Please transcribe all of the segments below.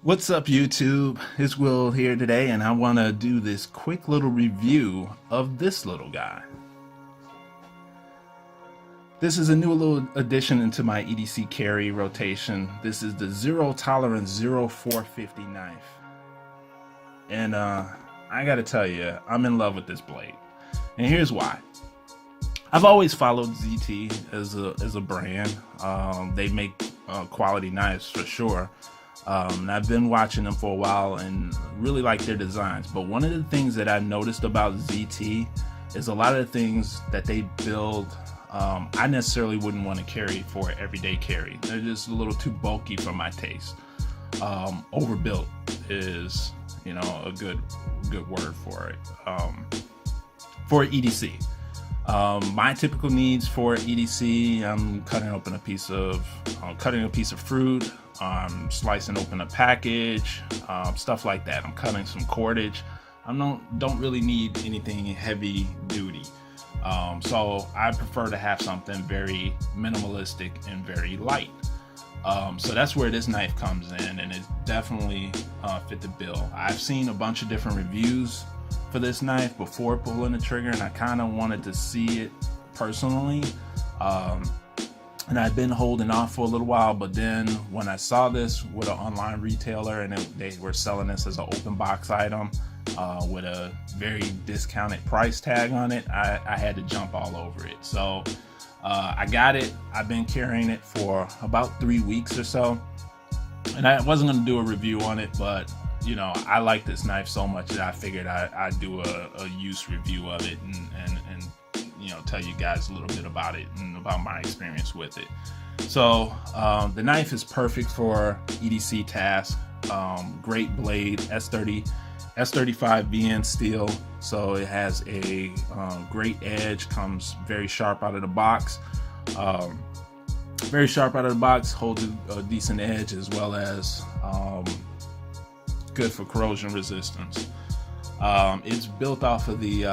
What's up, YouTube? It's Will here today, and I want to do this quick little review of this little guy. This is a new little addition into my EDC carry rotation. This is the Zero Tolerance 0450 knife. And I gotta tell you, I'm in love with this blade. And here's why. I've always followed ZT as a brand. They make quality knives for sure. And I've been watching them for a while and really like their designs. But one of the things that I noticed about ZT is a lot of the things that they build, I necessarily wouldn't want to carry for everyday carry. They're just a little too bulky for my taste. Overbuilt is, a good word for it. For EDC. My typical needs for EDC, I'm cutting a piece of fruit, slicing open a package, stuff like that. I'm cutting some cordage. I don't really need anything heavy duty. So I prefer to have something very minimalistic and very light. So that's where this knife comes in, and it definitely fit the bill. I've seen a bunch of different reviews for this knife before pulling the trigger, and I kind of wanted to see it personally. And I've been holding off for a little while, but then when I saw this with an online retailer and they were selling this as an open box item with a very discounted price tag on it, I had to jump all over it. So I got it. I've been carrying it for about 3 weeks or so, and I wasn't going to do a review on it, but I like this knife so much that I figured I'd do a use review of it and tell you guys a little bit about it and about my experience with it. So the knife is perfect for EDC tasks. Great blade, S35 VN steel. So it has a great edge, comes very sharp out of the box. Holds a decent edge, as well as good for corrosion resistance. It's built off of the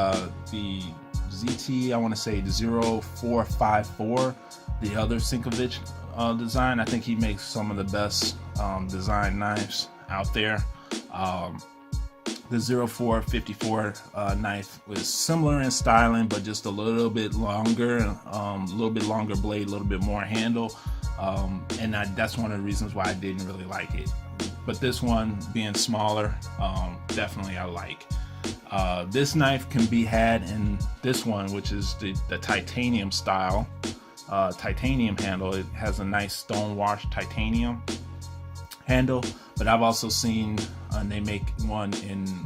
ZT, I want to say 0454, the other Sinkovich design. I think he makes some of the best design knives out there. The 0454 knife was similar in styling, but just a little bit longer blade, a little bit more handle. And that's one of the reasons why I didn't really like it. But this one being smaller, definitely I like. This knife can be had in this one, which is the titanium style, titanium handle. It has a nice stone wash titanium handle, but I've also seen they make one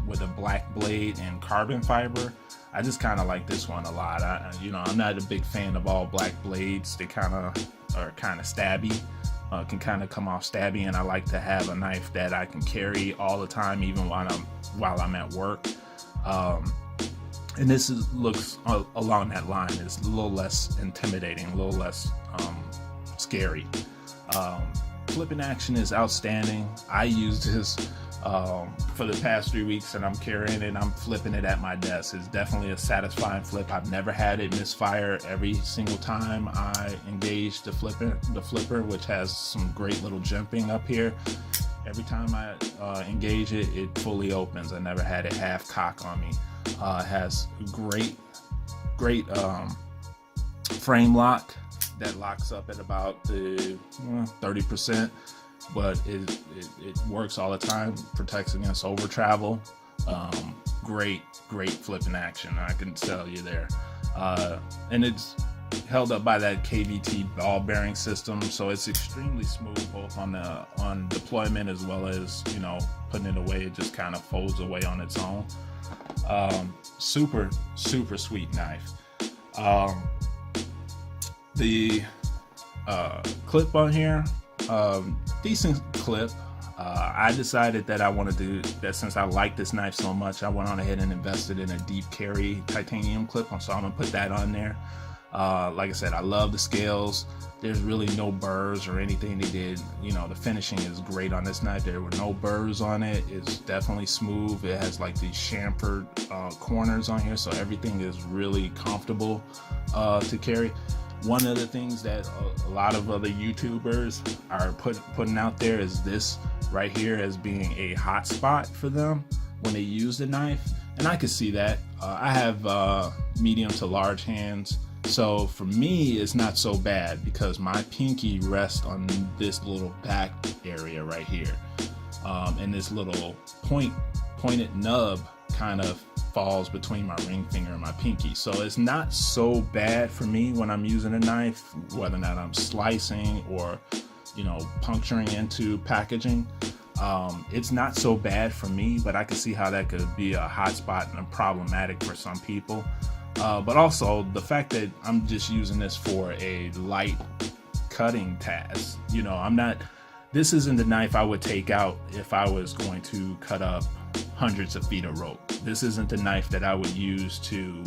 with a black blade and carbon fiber. I just kind of like this one a lot. I'm not a big fan of all black blades. They are kind of stabby. Can kind of come off stabby, and I like to have a knife that I can carry all the time, even while I'm at work. And this looks along that line. It's a little less intimidating, a little less scary. Flipping action is outstanding. I used this for the past 3 weeks, and I'm carrying it. I'm flipping it at my desk. It's definitely a satisfying flip. I've never had it misfire every single time I engage the flipper, which has some great little jumping up here. Every time I engage it, it fully opens. I never had it half cock on me. It has great frame lock that locks up at about the 30%, but it works all the time, protects against over travel. Great flipping action, I can tell you there. And it's held up by that KVT ball bearing system, so it's extremely smooth both on deployment as well as putting it away. It just kind of folds away on its own. Super sweet knife. The clip on here, decent clip. I decided that I wanted to do that since I like this knife so much. I went on ahead and invested in a deep carry titanium clip, so I'm gonna put that on there. Like I said, I love the scales. There's really no burrs or anything they did. The finishing is great on this knife. There were no burrs on it. It's definitely smooth. It has like these chamfered corners on here, so everything is really comfortable to carry. One of the things that a lot of other YouTubers are putting out there is this right here as being a hot spot for them when they use the knife. And I could see that. I have medium to large hands. So for me, it's not so bad because my pinky rests on this little back area right here. And this little pointed nub kind of falls between my ring finger and my pinky. So it's not so bad for me when I'm using a knife, whether or not I'm slicing or, puncturing into packaging. It's not so bad for me, but I can see how that could be a hot spot and problematic for some people. But also the fact that I'm just using this for a light cutting task. This isn't the knife I would take out if I was going to cut up hundreds of feet of rope. This isn't the knife that I would use to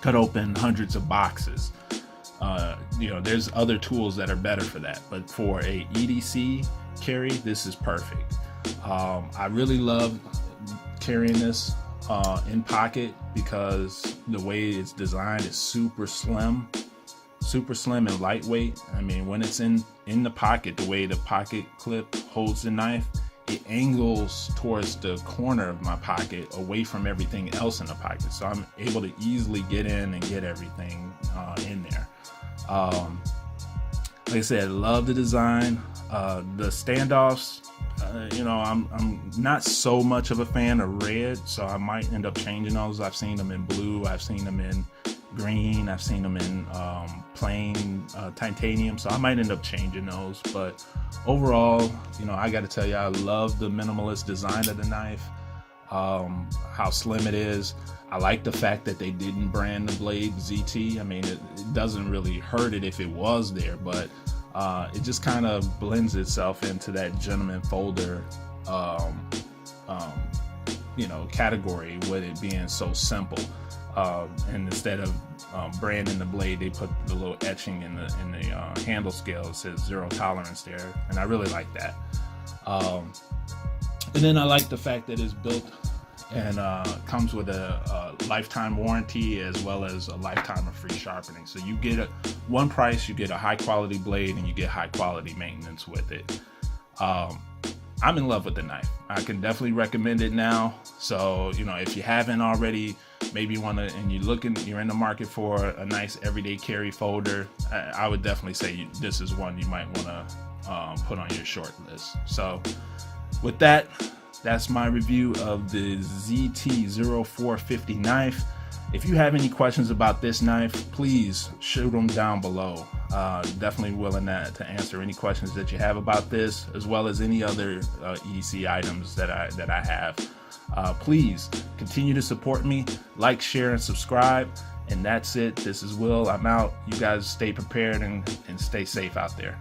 cut open hundreds of boxes. There's other tools that are better for that, but for a EDC carry, this is perfect. I really love carrying this in pocket because the way it's designed is super slim and lightweight. I mean, when it's in the pocket, the way the pocket clip holds the knife, it angles towards the corner of my pocket away from everything else in the pocket, so I'm able to easily get in and get everything in there. Like I said, love the design. The standoffs, I'm not so much of a fan of red, so I might end up changing those. I've seen them in blue, I've seen them in green, I've seen them in plain titanium, so I might end up changing those. But overall, I got to tell you, I love the minimalist design of the knife, how slim it is. I like the fact that they didn't brand the blade ZT. I mean, it doesn't really hurt it if it was there, but it just kind of blends itself into that gentleman folder category with it being so simple. And instead of branding the blade, they put the little etching in the handle scale. It says 0 tolerance there, and I really like that. And then I like the fact that it's built and comes with a lifetime warranty as well as a lifetime of free sharpening. So you get one price, you get a high quality blade, and you get high quality maintenance with it. I'm in love with the knife. I can definitely recommend it now. So, if you haven't already, maybe you want to, and you're in the market for a nice everyday carry folder, I would definitely say this is one you might want to put on your short list. So with that, that's my review of the ZT0450 knife. If you have any questions about this knife, please shoot them down below. Definitely willing to answer any questions that you have about this, as well as any other EDC items that I have. Please continue to support me, like, share, and subscribe. And that's it. This is Will. I'm out. You guys stay prepared and stay safe out there.